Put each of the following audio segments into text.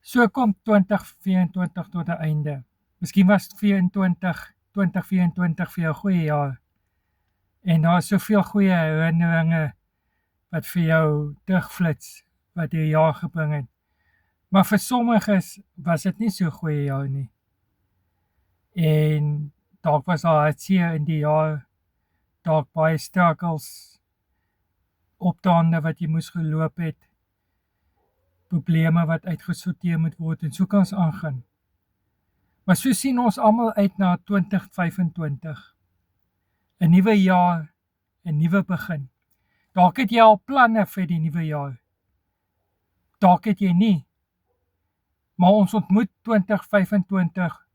So kom 2024 tot 'n einde. Miskien was 2024 vir jou 'n goeie jaar. En daar is soveel goeie herinneringe wat vir jou terugflits, wat die jaar gebring het. Maar vir sommiges was dit nie so goeie jaar nie. En dalk was daar hartseer in die jaar, dalk baie struggles, opdraande wat jy moes geloop het, probleme wat uitgesorteer moet word en so kan ons aangaan. Maar so sien ons almal uit na 2025. 'n Nuwe jaar, 'n nuwe begin. Dalk het jy al planne vir die nuwe jaar. Dalk het jy nie. Maar ons ontmoet 2025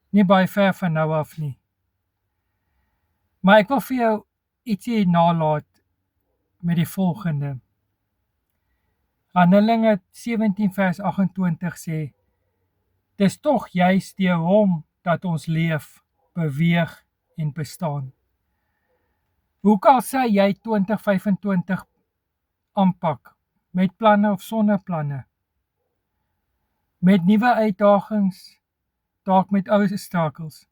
nie baie ver van nou af nie. Maar ek wil vir jou ietsie nalaat met die volgende. Handelinge 17 vers 28 sê, dis tog juist deur hom dat ons leef, beweeg en bestaan. Hoe kan sê jy 2025 aanpak, met planne of sonder planne? Met nuwe uitdagings, dalk met ou struggles.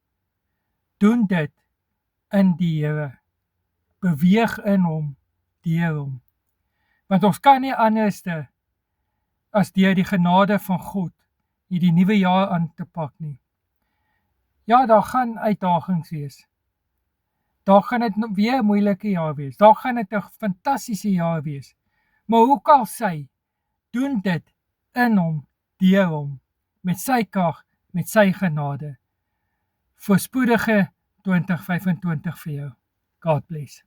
Doen dit in die Here. Beweeg in hom, deur hom. Want ons kan nie anderste as deur die genade van God hierdie nuwe jaar aan te pak nie. Ja, daar gaan uitdagings wees. Daar gaan dit weer 'n moeilike jaar wees. Daar gaan dit 'n fantastiese jaar wees. Maar hoe kan sy doen dit in hom, deur hom, met sy krag, met sy genade. Voorspoedige 2025 vir jou. God bless.